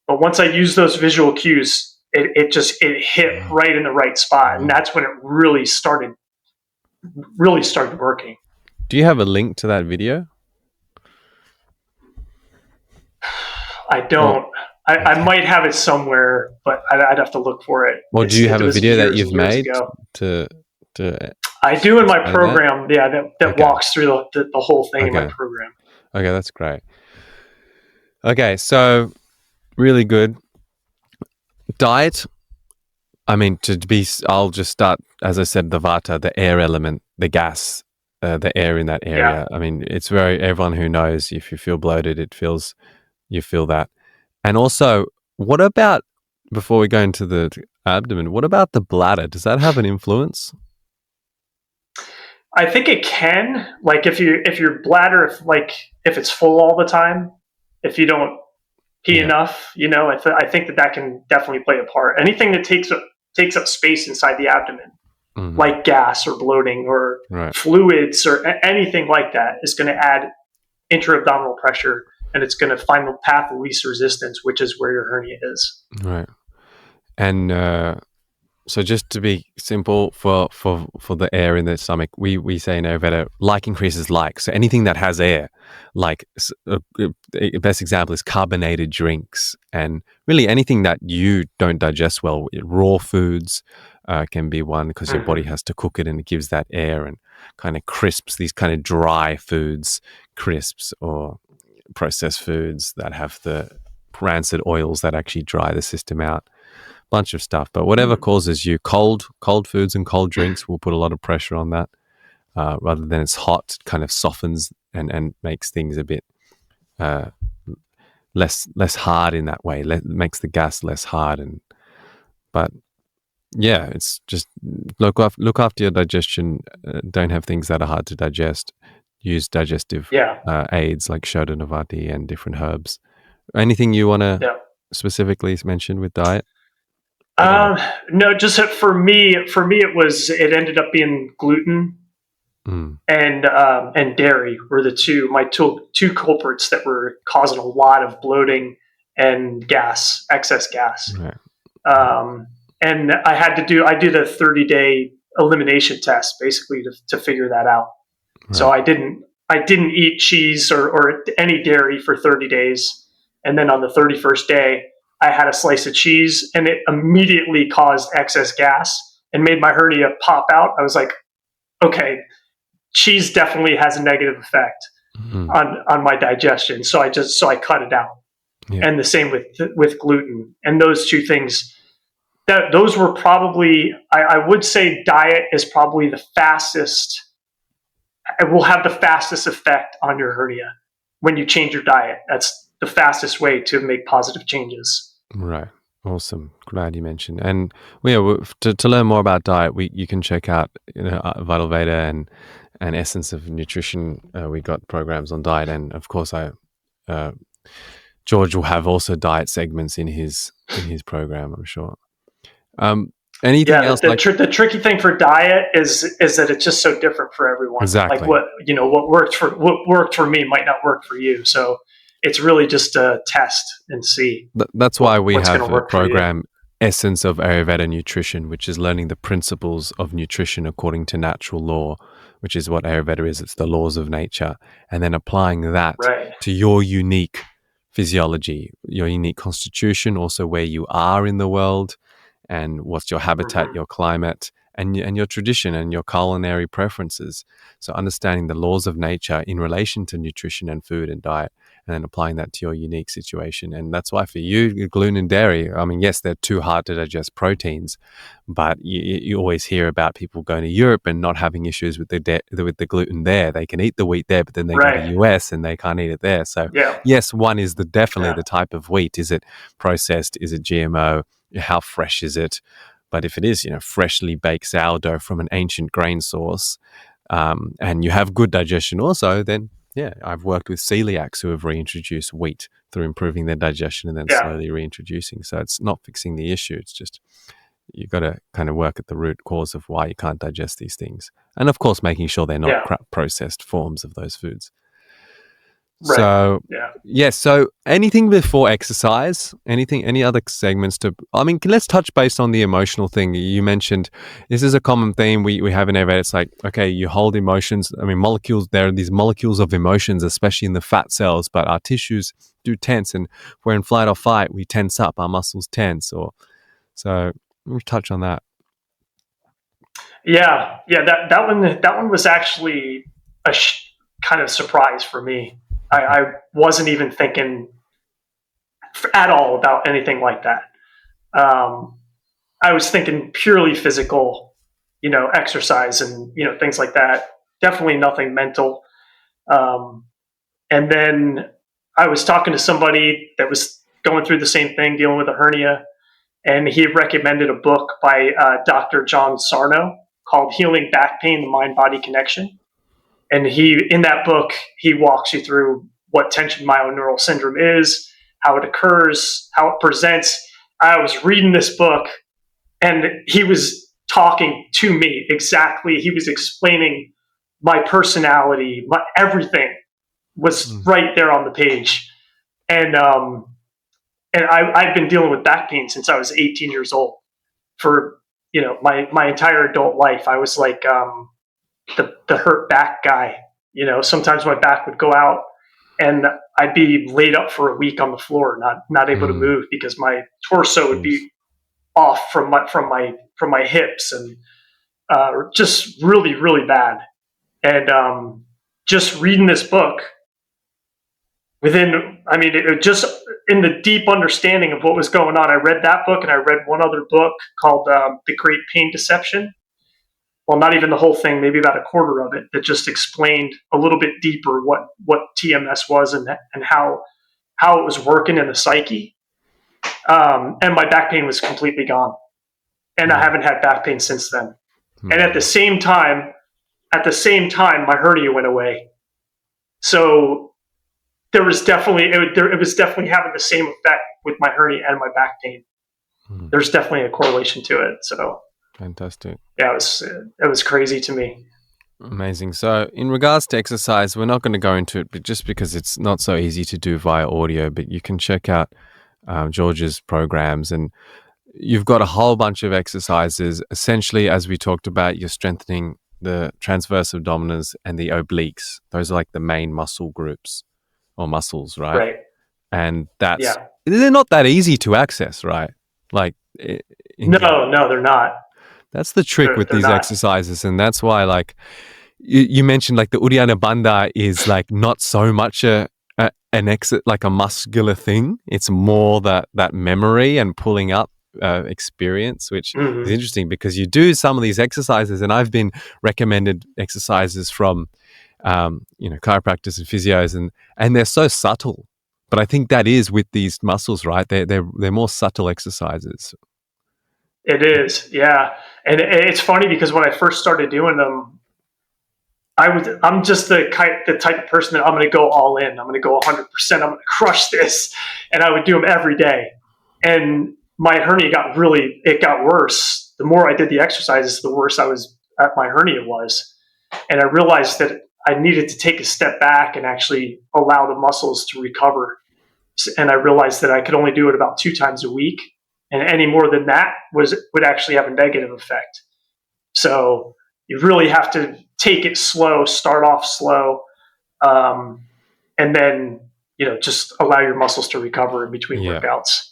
But once I used those visual cues, it hit right in the right spot, and that's when it really started working. Do you have a link to that video? I don't. I might have it somewhere, but I'd have to look for it. Well, do you have a video that you've made to I do in my program. That walks through the whole thing in my program. Okay, that's great. Okay, so really good diet. I mean, I'll just start, as I said, the vata, the air element, the gas. the air in that Yeah. area. I mean, it's very, everyone who knows, if you feel bloated, you feel that. And also, what about, before we go into the abdomen, what about the bladder? Does that have an influence? I think it can. Like if your bladder, if it's full all the time, if you don't pee Yeah. enough, I think that can definitely play a part. Anything that takes up space inside the abdomen, Mhm. like gas or bloating or Right. fluids or anything like that, is going to add intra-abdominal pressure, and it's going to find the path of least resistance, which is where your hernia is. Right. And so just to be simple, for the air in the stomach, we say in Ayurveda, like increases like. So anything that has air, like the best example is carbonated drinks, and really anything that you don't digest well. Raw foods can be one, because your body Mm-hmm. has to cook it, and it gives that air, and kind of crisps, these kind of dry foods, crisps, or processed foods that have the rancid oils that actually dry the system out. Bunch of stuff. But whatever causes you, cold foods and cold drinks will put a lot of pressure on that. Rather than it's hot, kind of softens and makes things a bit uh, less hard in that way. Makes the gas less hard. And but yeah, it's just look after your digestion. Don't have things that are hard to digest. Use digestive Yeah. aids like Shodhanavati and different herbs. Anything you want to Yeah. specifically mention with diet? Whatever. Um, no, just it ended up being gluten Mm, and dairy were my two culprits that were causing a lot of bloating and excess gas. right. Um, and I did a 30-day elimination test basically to figure that out. So Right. I didn't eat cheese or any dairy for 30 days. And then on the 31st day, I had a slice of cheese, and it immediately caused excess gas and made my hernia pop out. I was like, okay, cheese definitely has a negative effect Mhm. on my digestion. So I cut it out. Yeah. And the same with gluten. And those two things, those were probably, I would say diet is probably the fastest. It will have the fastest effect on your hernia when you change your diet. That's the fastest way to make positive changes. Right. Awesome. Glad you mentioned. And well, yeah, to learn more about diet, you can check out Vital Veda and Essence of Nutrition. We got programs on diet, and of course, I uh, George will have also diet segments in his program, I'm sure. Um, anything Yeah, else like the tricky thing for diet is that it's just so different for everyone. Like exactly? what worked for me might not work for you. So it's really just a test and see That's why we what's going have to a work for you. program, Essence of Ayurveda Nutrition, which is learning the principles of nutrition according to natural law, which is what Ayurveda is. It's the laws of nature. And then applying that Right. to your unique physiology, your unique constitution, also where you are in the world, and what's your habitat, Mm-hmm. your climate, and your tradition and your culinary preferences. So understanding the laws of nature in relation to nutrition and food and diet, and then applying that to your unique situation. And that's why for you, gluten and dairy, I mean, yes, they're too hard to digest proteins, but you always hear about people going to Europe and not having issues with with the gluten there. They can eat the wheat there, but then they go to Right. US and they can't eat it there. So Yeah. yes, one is definitely Yeah. the type of wheat. Is it processed? Is it GMO? How fresh is it? But if it is, freshly baked sourdough from an ancient grain source, and you have good digestion also, then yeah, I've worked with celiacs who have reintroduced wheat through improving their digestion and then Yeah. slowly reintroducing. So it's not fixing the issue. It's just you've got to kind of work at the root cause of why you can't digest these things. And of course, making sure they're not Yeah. processed forms of those foods. Right. So, Yeah. yes. So, anything before exercise? Any other segments to? I mean, let's touch base on the emotional thing you mentioned. This is a common theme we have in Ayurveda. It's like, okay, you hold emotions. I mean, molecules. There are these molecules of emotions, especially in the fat cells, but our tissues do tense, and if we're in flight or fight, we tense up. Our muscles tense, or so. Let me touch on that. Yeah. Yeah. That one was actually a kind of surprise for me. I wasn't even thinking at all about anything like that. Um, I was thinking purely physical, exercise and things like that. definitely nothing mental. Um, and then I was talking to somebody that was going through the same thing, dealing with a hernia, and he recommended a book by Dr. John Sarno called "Healing Back Pain: The Mind-Body Connection." And in that book, he walks you through what tension myoneural syndrome is, how it occurs, how it presents. I was reading this book, and he was talking to me exactly. He was explaining my personality, my everything was right there on the page. And I've been dealing with back pain since I was 18 years old. For my entire adult life, I was like the hurt back guy. Sometimes my back would go out, and I'd be laid up for a week on the floor, not able to move because my torso would be off from my hips, and just really, really bad. And just reading this book, just in the deep understanding of what was going on, I read that book, and I read one other book called The Great Pain Deception. Well, not even the whole thing, maybe about a quarter of it, that just explained a little bit deeper what TMS was and how it was working in the psyche. And my back pain was completely gone. And I haven't had back pain since then. And at the same time, my hernia went away. So there was definitely it was definitely having the same effect with my hernia and my back pain. There's definitely a correlation to it. So fantastic. Yeah, it was crazy to me. Amazing. So in regards to exercise, we're not going to go into it, but just because it's not so easy to do via audio, but you can check out George's programs, and you've got a whole bunch of exercises. Essentially, as we talked about, you're strengthening the transverse abdominis and the obliques. Those are like the main muscle groups or muscles, right? Right. And they're not that easy to access, right? Like no, they're not. That's the trick with these exercises, and that's why, like you mentioned, like the Uddiyana Bandha is like not so much like a muscular thing. It's more that memory and pulling up experience, which is interesting because you do some of these exercises, and I've been recommended exercises from chiropractors and physios, and they're so subtle. But I think that is with these muscles, right? They're more subtle exercises. It is, yeah. And it's funny because when I first started doing them, I'm just the type of person that I'm going to go all in. I'm going to go 100%. I'm going to crush this, and I would do them every day. And my hernia got worse. The more I did the exercises, the worse my hernia was. And I realized that I needed to take a step back and actually allow the muscles to recover. And I realized that I could only do it about 2 times a week. And any more than that would actually have a negative effect. So you really have to take it slow, start off slow, and then just allow your muscles to recover in between workouts.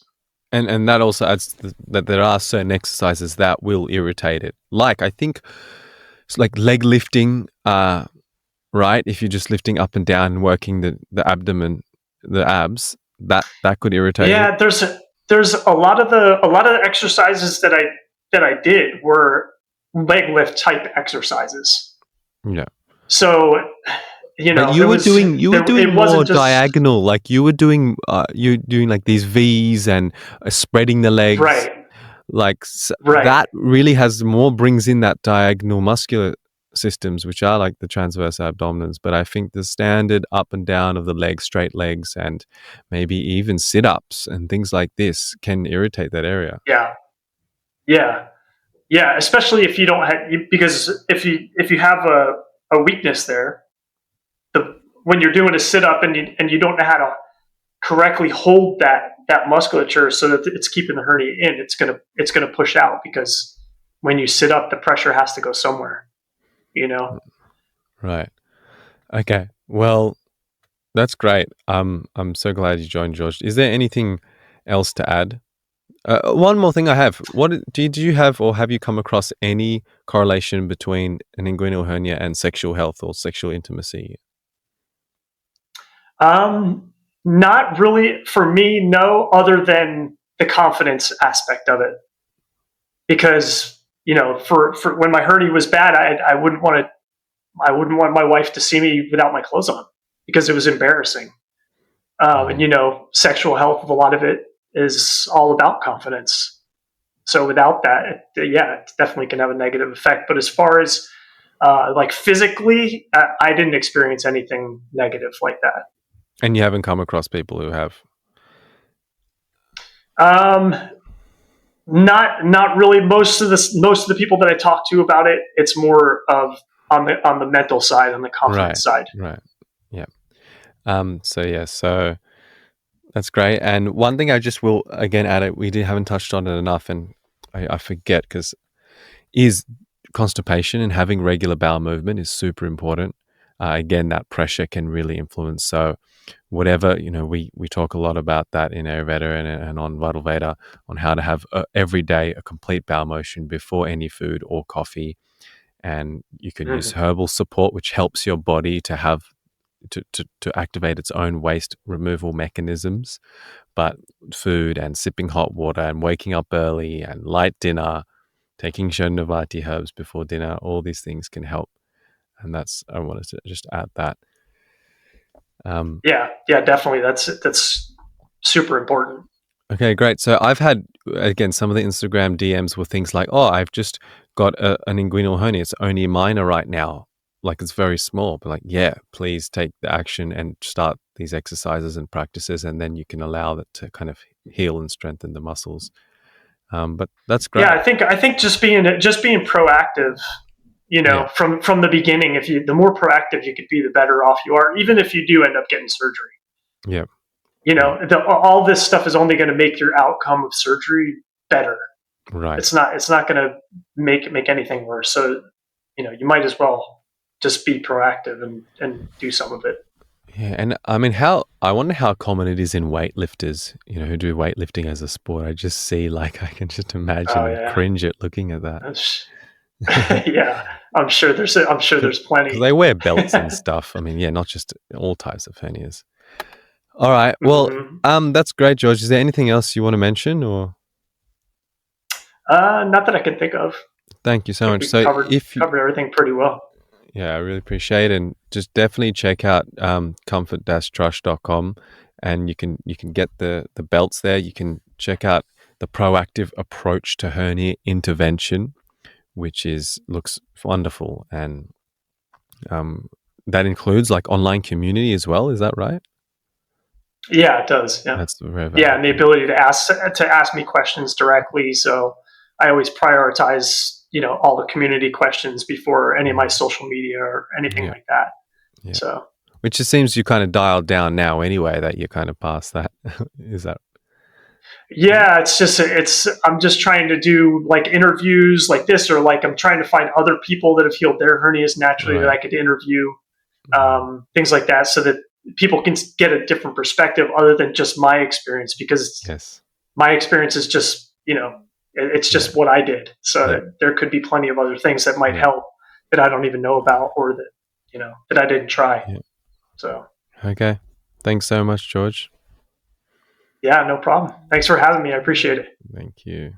And that also adds that there are certain exercises that will irritate it. Like I think it's like leg lifting, right? If you're just lifting up and down and working the abdomen, the abs, that could irritate. Yeah, there's a lot of the exercises that I did were leg lift type exercises. Yeah. So, but you were doing more diagonal, like you were doing like these V's and spreading the legs. Right. Like that really brings in that diagonal muscular systems, which are like the transverse abdominals. But I think the standard up and down of the legs, straight legs, and maybe even sit-ups and things like this can irritate that area. Yeah. Especially if you don't have, because if you have a weakness there, when you're doing a sit-up and you don't know how to correctly hold that musculature so that it's keeping the hernia in, it's gonna push out, because when you sit up, the pressure has to go somewhere. Right. Okay. Well, that's great. I'm so glad you joined, George. Is there anything else to add? One more thing I have. What did you have, or have you come across any correlation between an inguinal hernia and sexual health or sexual intimacy? Not really for me, no, other than the confidence aspect of it. Because, for when my hernia was bad, I wouldn't want to I wouldn't want my wife to see me without my clothes on because it was embarrassing. And sexual health, a lot of it is all about confidence. So without that, it definitely can have a negative effect. But as far as like physically, I didn't experience anything negative like that. And you haven't come across people who have? Um, not really. Most of the people that I talk to about it, it's more of on the mental side, on the confidence Right, side. right. Yeah. So that's great. And one thing I just will again add it, haven't touched on it enough, and I forget because is constipation, and having regular bowel movement is super important. Again, that pressure can really influence. So whatever, we talk a lot about that in Ayurveda and on Vital Veda on how to have every day a complete bowel motion before any food or coffee. And you can use Mhm. herbal support, which helps your body to have to activate its own waste removal mechanisms. But food and sipping hot water and waking up early and light dinner, taking Shanavati herbs before dinner, all these things can help. And I wanted to just add that. Yeah, definitely. That's super important. Okay, great. So I've had, again, some of the Instagram DMs were things like, oh, I've just got an inguinal hernia. It's only minor right now. Like it's very small. But like, yeah, please take the action and start these exercises and practices. And then you can allow that to kind of heal and strengthen the muscles. But that's Yeah, great. I think just being proactive, Yeah. from the beginning, the more proactive you could be, the better off you are. Even if you do end up getting surgery, Yeah. Yeah. all this stuff is only going to make your outcome of surgery better. Right. It's not going to make anything worse. So you might as well just be proactive and do some of it. Yeah, and I mean, I wonder how common it is in weightlifters, who do weightlifting as a sport. I just see, like, I can just imagine Oh and yeah. cringe at looking at that. Yeah, I'm sure there's Because plenty. they wear belts and stuff. I mean, yeah, not just all types of hernias. All right. Well, Hmm. that's great, George. Is there anything else you want to mention, or Not that I can think of. thank you I so think much. we So, if you, covered everything pretty well. yeah, I really appreciate it, and just definitely check out comfort-trust.com, and you can get the belts there. You can check out the proactive approach to hernia intervention, which is looks wonderful, and um, that includes like online community as well. Is that right? Yeah, it does. Yeah, That's very yeah, and the valuable. ability to ask me questions directly. So I always prioritize all the community questions before any of my Mhm. social media or anything Yeah, like that. yeah. So Which it seems you kind of dialed down now anyway. That you're kind of past that. Is that? yeah, I'm just trying to do like interviews like this, or like I'm trying to find other people that have healed their hernias naturally that Right. I could interview, Mhm. things like that, so that people can get a different perspective other than just my experience, because Yes. my experience is just it's Yeah. just what I did. So Yeah. that there could be plenty of other things that might Yeah. help that I don't even know about, or that I didn't try. Yeah. So Okay. Thanks so much, George. yeah, no problem. Thanks for having me. I appreciate it. Thank you.